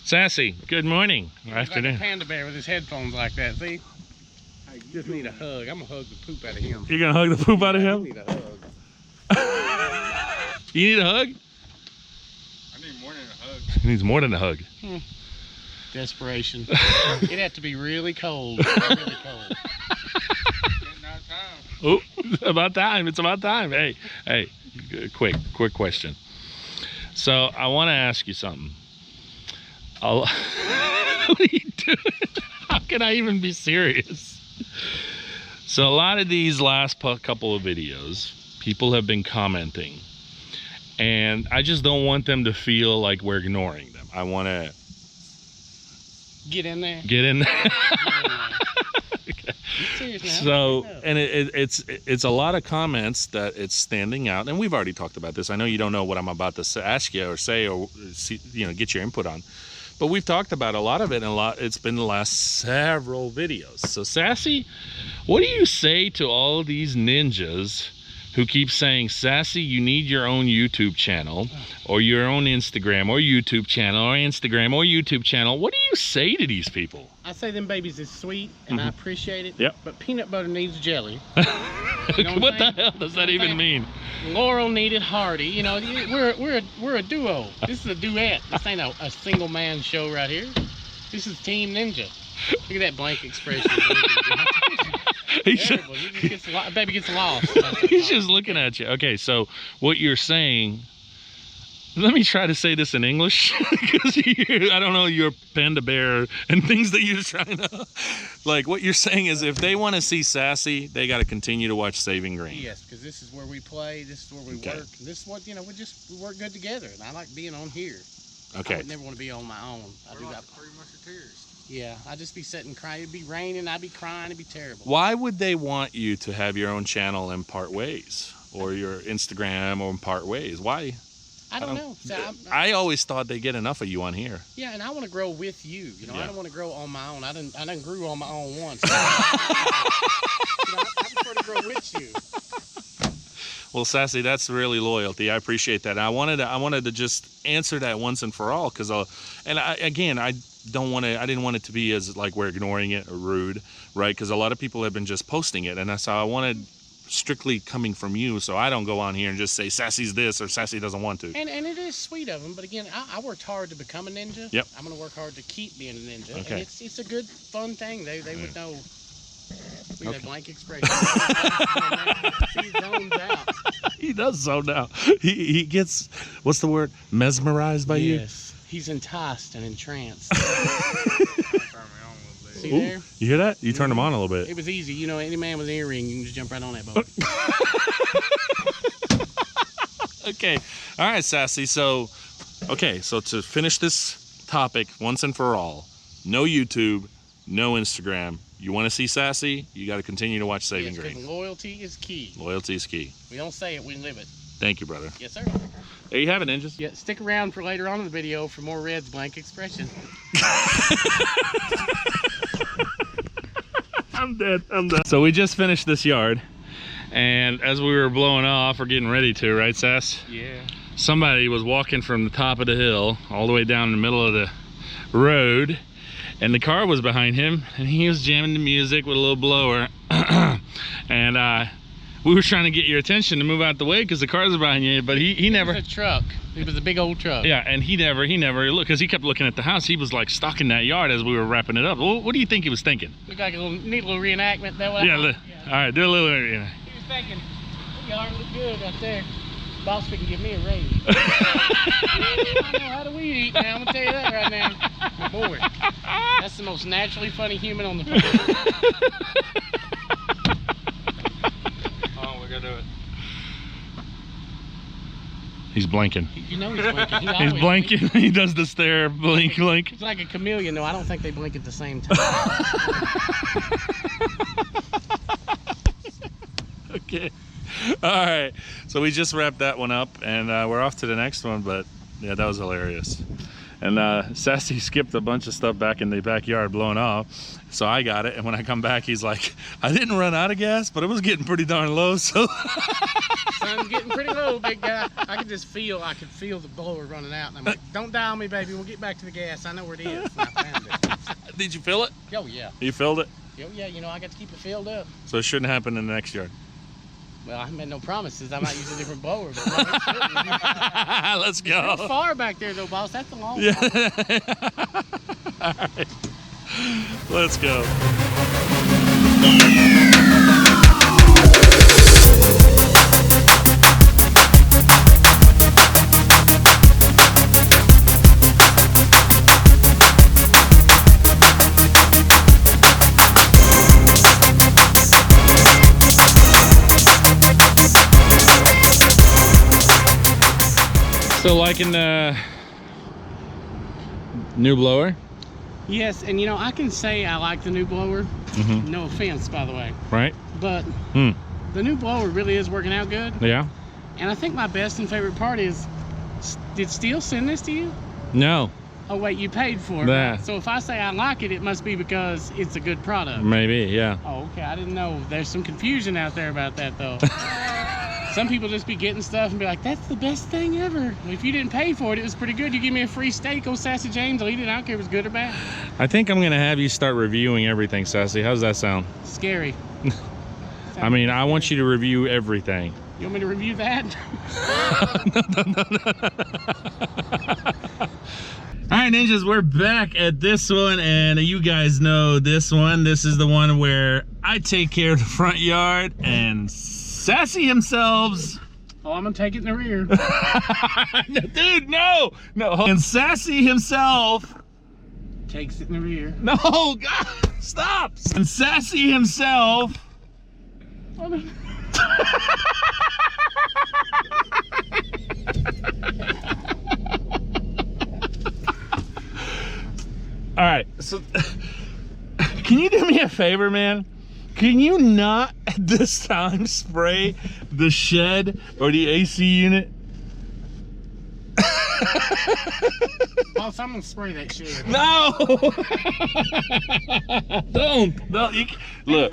Sassy, good morning. He's like a panda bear with his headphones like that, see? I just need a hug. I'm gonna hug the poop out of him. You're gonna hug the poop out of him? I need a hug. You need a hug? I need more than a hug. He needs more than a hug. Desperation. It'd have to be really cold. Really cold. Oh, about time. It's about time. Hey, quick question. So I want to ask you something. What are you doing? How can I even be serious? So a lot of these last couple of videos, people have been commenting, and I just don't want them to feel like we're ignoring them. I want to get in there. Get in there. Okay. Serious now? So, and it's a lot of comments that it's standing out, and we've already talked about this. I know you don't know what I'm about to ask you or say or see, get your input on, but we've talked about a lot of it, and it's been the last several videos. So Sassy, what do you say to all these ninjas who keep saying, Sassy, you need your own YouTube channel or your own Instagram or YouTube channel or Instagram or YouTube channel? What do you say to these people? I say them babies is sweet and I appreciate it. Yep. But peanut butter needs jelly. What the hell does that even mean? Laurel needed Hardy. You know, we're a duo. This is a duet. This ain't a single man show right here. This is Team Ninja. Look at that blank expression. Baby gets lost. He's just looking at you. Okay, so what you're saying, let me try to say this in English, because I don't know, you're a panda bear and things that you're trying to, like what you're saying is if they want to see Sassy, they got to continue to watch Saving Green. Yes, because this is where we play, this is where we work, and this is what, we work good together, and I like being on here. Okay. I would never want to be on my own. We're like the Three Musketeers. Yeah, I'd just be sitting crying. It'd be raining, I'd be crying, it'd be terrible. Why would they want you to have your own channel and part ways? Or your Instagram or part ways? Why? I don't know. So I always thought they get enough of you on here. Yeah, and I want to grow with you. I don't want to grow on my own. I done grew on my own once. I prefer to grow with you. Well, Sassy, that's really loyalty. I appreciate that. And I wanted to just answer that once and for all, because I didn't want it to be as like we're ignoring it or rude, right? Because a lot of people have been just posting it, and that's how I wanted strictly coming from you, so I don't go on here and just say Sassy's this or Sassy doesn't want to. And it is sweet of them, but again, I worked hard to become a ninja. Yep. I'm gonna work hard to keep being a ninja. Okay. And it's a good fun thing. They would know. Look at that blank expression. He zones out. He does zone out. He gets, what's the word? Mesmerized by you? Yes. He's enticed and entranced. See Ooh, there? you hear that? You turned him on a little bit. It was easy. Any man with an earring, you can just jump right on that boat. Okay. All right, Sassy. So to finish this topic once and for all, no YouTube, no Instagram. You want to see Sassy, you got to continue to watch Saving Green. Loyalty is key. Loyalty is key. We don't say it, we live it. Thank you, brother. Yes, sir. There you have it, ninjas. Yeah, stick around for later on in the video for more Red's blank expression. I'm dead. So we just finished this yard, and as we were blowing off, or getting ready to, right, Sass? Yeah. Somebody was walking from the top of the hill all the way down in the middle of the road, and the car was behind him, and he was jamming the music with a little blower. And we were trying to get your attention to move out the way because the cars are behind you, but he never. It was a truck. It was a big old truck. Yeah, and he never looked, because he kept looking at the house. He was like stalking that yard as we were wrapping it up. What do you think he was thinking? Looked like a neat little reenactment. That way. Yeah, all right, do a little. He was thinking, the yard looked good out there. Boss can give me a raise. I know how do we eat now. I'm gonna tell you that right now. Boy, that's the most naturally funny human on the planet. Oh, we gotta do it. He's blinking. You know he's blinking. He's blinking. He does the stare, blink. It's like a chameleon, though. I don't think they blink at the same time. Okay. All right. So we just wrapped that one up, and we're off to the next one. But yeah, that was hilarious. And Sassy skipped a bunch of stuff back in the backyard blowing off. So I got it. And when I come back, he's like, I didn't run out of gas, but it was getting pretty darn low. So Sun's getting pretty low, big guy. I could feel the blower running out. And I'm like, don't die on me, baby. We'll get back to the gas. I know where it is. And I found it. did you fill it? Oh, yeah. You filled it? Oh, yeah. You know, I got to keep it filled up. So it shouldn't happen in the next yard. Well, I made no promises. I might use a different blower. But Let's go. it's far back there, though, boss. That's a long Yeah. blower. All right. Let's go. So liking the new blower? Yes, and you know, I can say I like the new blower. Mm-hmm. No offense, by the way. Right? But Hmm. the new blower really is working out good. Yeah? And I think my best and favorite part is, did Steel send this to you? No. Oh, wait, you paid for it. Yeah. Right? So if I say I like it, it must be because it's a good product. Maybe, yeah. Oh, okay. I didn't know. There's some confusion out there about that, though. Some people just be getting stuff and be like, that's the best thing ever. If you didn't pay for it, it was pretty good. You give me a free steak, oh, Sassy James, I'll eat it. I don't care if it's good or bad. I think I'm going to have you start reviewing everything, Sassy. How's that sound? Scary. I mean, I want you to review everything. You want me to review that? All right, ninjas, we're back at this one, and you guys know this one. This is the one where I take care of the front yard, and Sassy himself. Oh, I'm gonna take it in the rear. No, dude, no. And Sassy himself Takes it in the rear. No, God, stop. And Sassy himself. Oh, no. All right, so can you do me a favor, man? Can you not this time spray the shed or the AC unit? Boss, I'm gonna spray that shit. No! Don't. Look.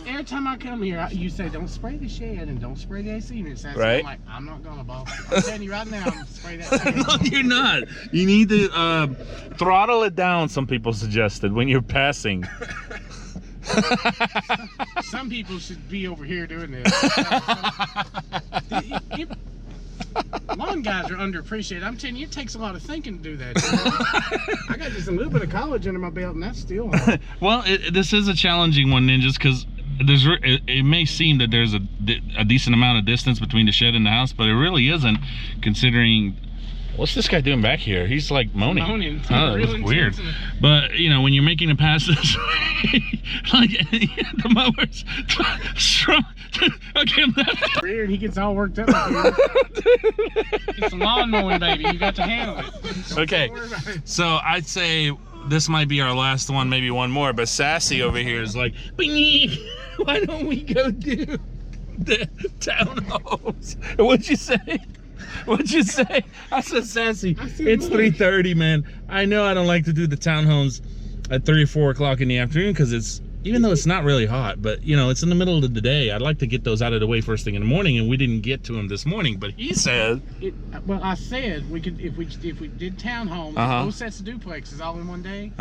Every time I come here, you say, don't spray the shed and don't spray the AC unit. So Right. I'm like, I'm not gonna, boss. I'm telling you right now, I'm gonna spray that shed. No, you're not. You need to throttle it down, some people suggested, when you're passing. Some people should be over here doing this. Lawn guys are underappreciated. I'm telling you, it takes a lot of thinking to do that. You know? I got just a little bit of college under my belt, and that's still hard. Well, this is a challenging one, ninjas, because it may seem that there's a decent amount of distance between the shed and the house, but it really isn't, considering. What's this guy doing back here? He's like moaning. Oh, Real that's weird. intense. But you know, when you're making a pass this way, like the mower's strong. Okay, Rear, and he gets all worked up. It's a lawn mowing, baby. You got to handle it. Okay, Don't worry about it. so I'd say this might be our last one, maybe one more. But Sassy over here is like, why don't we go do the townhomes? What'd you say? What'd you say? I said, Sassy, it's 3:30, man. I know I don't like to do the townhomes at 3 or 4 o'clock in the afternoon because it's, even though it's not really hot, but you know, it's in the middle of the day. I'd like to get those out of the way first thing in the morning, and we didn't get to them this morning. But he said, Well, I said we could if we did townhomes, both sets of duplexes all in one day.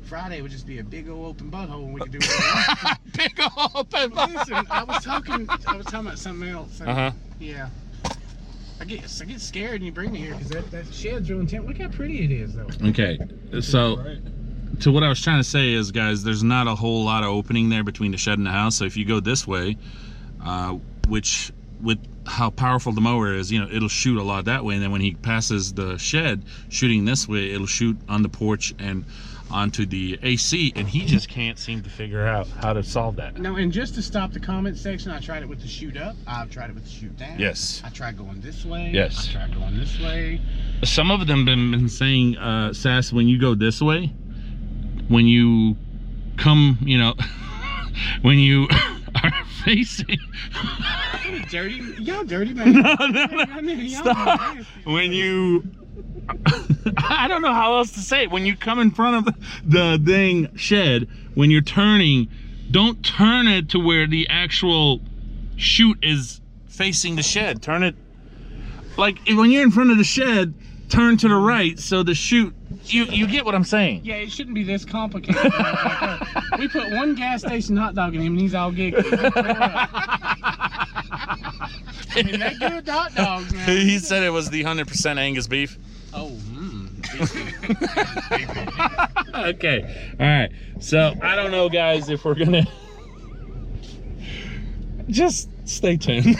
Friday would just be a big old open butthole, and we could do whatever. big open. Listen, I was talking about something else. And, yeah. I get scared and you bring me here because that shed's real intense. Look how pretty it is, though. Okay, so to what I was trying to say is, guys, there's not a whole lot of opening there between the shed and the house. So if you go this way, which with how powerful the mower is, you know, it'll shoot a lot that way. And then when he passes the shed, shooting this way, it'll shoot on the porch and onto the AC, and he just can't seem to figure out how to solve that. No, and just to stop the comment section, I tried it with the shoot up. I've tried it with the shoot down. Yes. I tried going this way. Yes. I tried going this way. Some of them been saying, Sass, when you go this way, when you come, you know, when you are facing. Dirty, y'all dirty man. No. Stop. When you I don't know how else to say it. When you come in front of the dang shed, when you're turning, don't turn it to where the actual chute is facing the shed. Turn it, like when you're in front of the shed, turn to the right so the chute, you get what I'm saying. Yeah, it shouldn't be this complicated. We put one gas station hot dog in him and he's all giggly. I mean, they're good hot dogs, man. He said it was the 100% Angus beef. Oh, Okay, all right. So I don't know, guys, if we're gonna just stay tuned.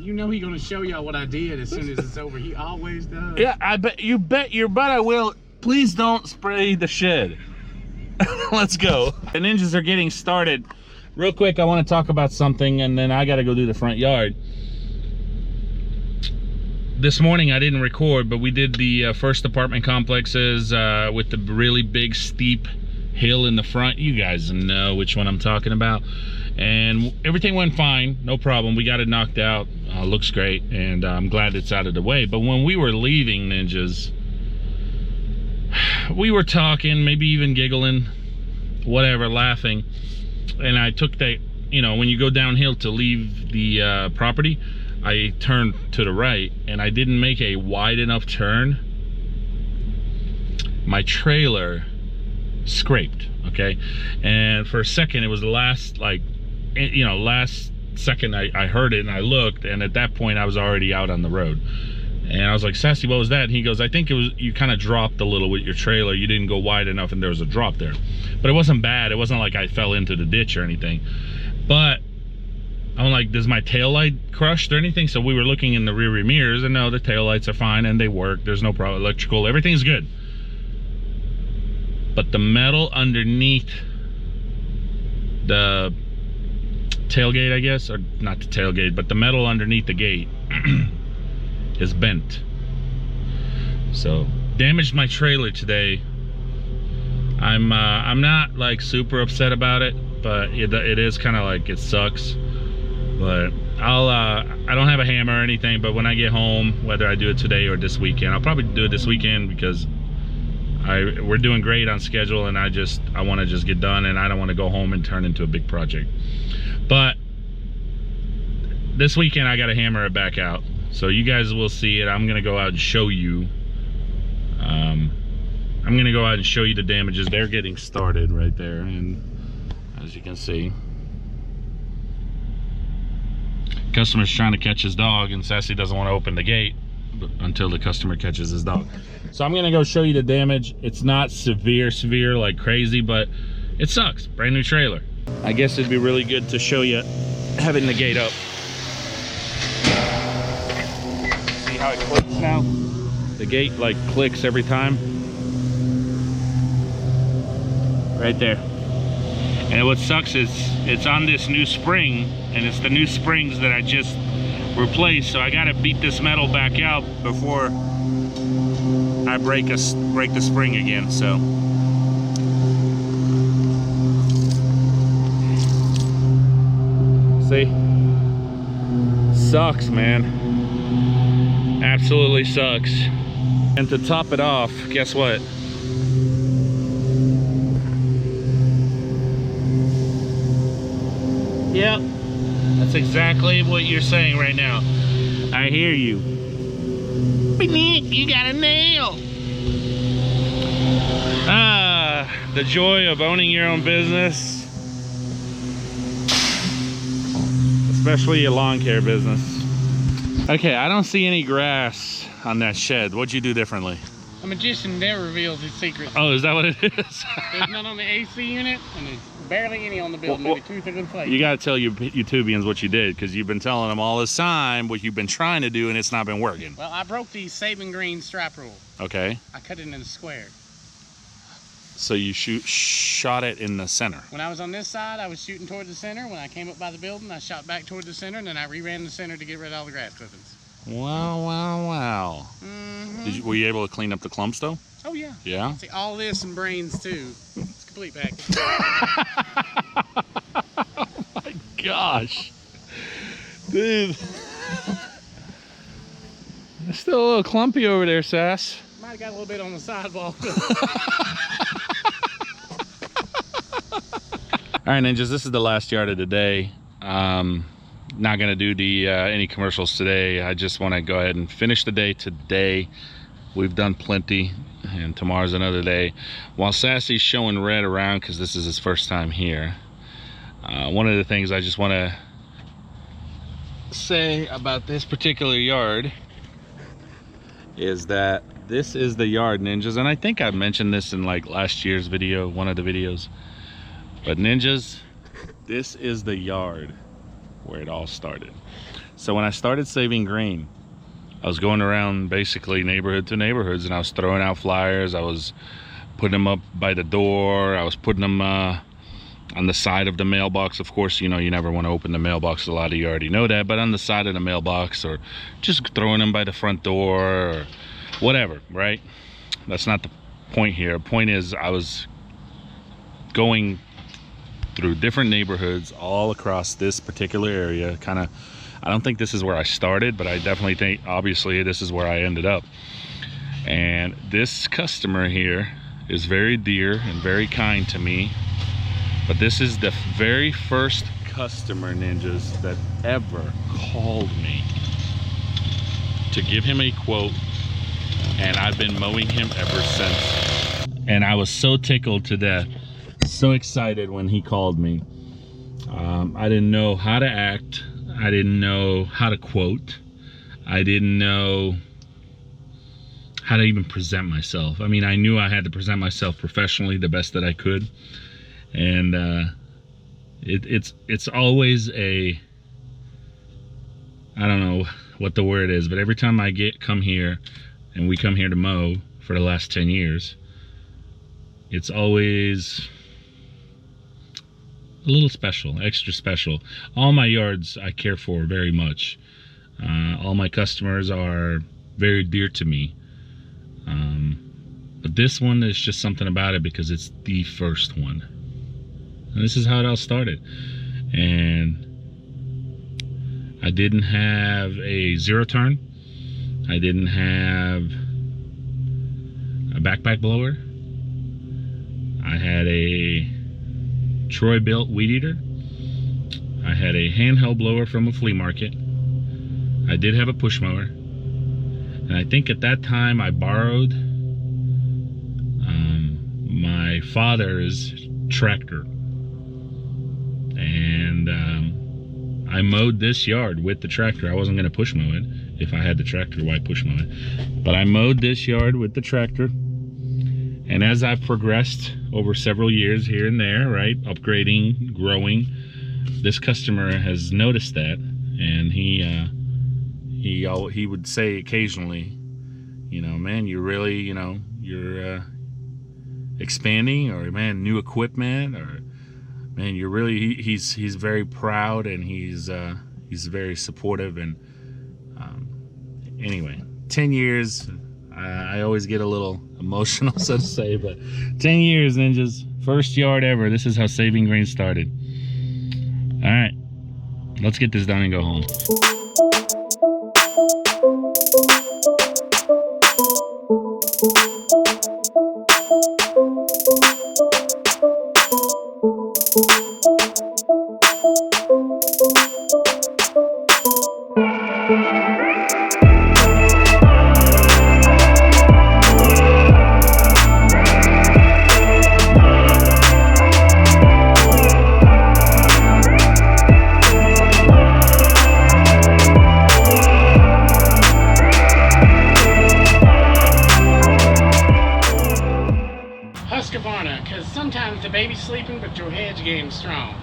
You know he's gonna show y'all what I did as soon as it's over. He always does. Yeah, I bet you bet your butt I will. Please don't spray the shed. Let's go. The ninjas are getting started. Real quick, I want to talk about something, and then I got to go do the front yard. This morning I didn't record, but we did the first apartment complexes with the really big steep hill in the front. You guys know which one I'm talking about. And everything went fine, no problem. We got it knocked out. Looks great, and I'm glad it's out of the way. But when we were leaving, ninjas, we were talking, maybe even giggling, whatever, laughing. And I took that, you know, when you go downhill to leave the property, I turned to the right, and I didn't make a wide enough turn. My trailer scraped, okay? And for a second, it was the last, like, you know, last second I heard it and I looked, and at that point I was already out on the road. And I was like, Sassy, what was that? And he goes, I think it was, you kind of dropped a little with your trailer. You didn't go wide enough and there was a drop there. But it wasn't bad. It wasn't like I fell into the ditch or anything. But I'm like, does my tail light crushed or anything? So we were looking in the rear mirrors, and no, the tail lights are fine and they work. There's no problem. Electrical, everything's good. But the metal underneath the tailgate, I guess, or not the tailgate, but the metal underneath the gate is bent. So damaged my trailer today. I'm not like super upset about it, but it is kind of like, it sucks. But I don't have a hammer or anything, but when I get home, whether I do it today or this weekend, I'll probably do it this weekend, because we're doing great on schedule, and I want to just get done, and I don't want to go home and turn into a big project. But this weekend I got to hammer it back out, so you guys will see it. I'm gonna go out and show you. I'm gonna go out and show you the damages. They're getting started right there, and as you can see, customer's trying to catch his dog, and Sassy doesn't want to open the gate until the customer catches his dog. So I'm gonna go show you the damage. It's not severe like crazy, but it sucks. Brand new trailer. I guess it'd be really good to show you having the gate up. See how it clicks now? The gate like clicks every time. Right there. And what sucks is it's on this new spring, and it's the new springs that I just replaced, so I gotta beat this metal back out before I break the spring again. So see, sucks, man, absolutely sucks. And to top it off, guess what? Yep, that's exactly what you're saying right now. I hear you. But Nick, you got a nail. The joy of owning your own business, especially a lawn care business. Okay, I don't see any grass on that shed. What'd you do differently? A magician never reveals his secrets. Oh, is that what it is? There's none on the AC unit, and there's barely any on the building. Well, Maybe 2 thirds of the plate. You gotta tell your YouTubians what you did, because you've been telling them all this time what you've been trying to do, and it's not been working. Well, I broke the Sabin green stripe rule. Okay. I cut it in a square. So you shot it in the center. When I was on this side, I was shooting toward the center. When I came up by the building, I shot back toward the center, and then I reran the center to get rid of all the grass clippings. Wow. Mm-hmm. Were you able to clean up the clumps though? Oh yeah. Yeah? See, all this and brains too. It's a complete package. Oh my gosh. Dude. It's still a little clumpy over there, Sass. Might have got a little bit on the sidewalk. All right, ninjas, this is the last yard of the day. Not gonna do the any commercials today. I just want to go ahead and finish the day today. We've done plenty, and tomorrow's another day. While Sassy's showing Red around, because this is his first time here, one of the things I just want to say about this particular yard is that this is the yard, ninjas, and I think I mentioned this in like last year's video, one of the videos. But ninjas, this is the yard where it all started. So when I started saving grain, I was going around basically neighborhood to neighborhoods, and I was throwing out flyers. I was putting them up by the door. I was putting them on the side of the mailbox. Of course, you know, you never want to open the mailbox. A lot of you already know that, but on the side of the mailbox, or just throwing them by the front door or whatever, right? That's not the point here. The point is I was going through different neighborhoods all across this particular area. Kind of, I don't think this is where I started, but I definitely think, obviously, this is where I ended up. And this customer here is very dear and very kind to me. But this is the very first customer, ninjas, that ever called me to give him a quote. And I've been mowing him ever since. And I was so tickled to death, so excited when he called me. I didn't know how to act. I didn't know how to quote. I didn't know how to even present myself. I mean, I knew I had to present myself professionally the best that I could. And it's always a, I don't know what the word is, but every time I come here, and we come here to mow for the last 10 years, it's always a little special, extra special. All my yards I care for very much. All my customers are very dear to me. But this one is just something about it because it's the first one. And this is how it all started. And I didn't have a zero turn. I didn't have a backpack blower. I had a Troy built weed eater. I had a handheld blower from a flea market. I did have a push mower. And I think at that time I borrowed my father's tractor. And I mowed this yard with the tractor. I wasn't going to push mow it. If I had the tractor, why push mow it? But I mowed this yard with the tractor. And as I've progressed over several years here and there, right, upgrading, growing, this customer has noticed that, and he would say occasionally, you know, man, you really, you know, you're expanding, or man, new equipment, or man, you're really, he's very proud, and he's very supportive. And anyway, 10 years, I always get a little emotional, so to say, but 10 years, ninjas, first yard ever. This is how saving grain started. All right, let's get this done and go home. Husqvarna, because sometimes the baby's sleeping, but your hedge game's strong.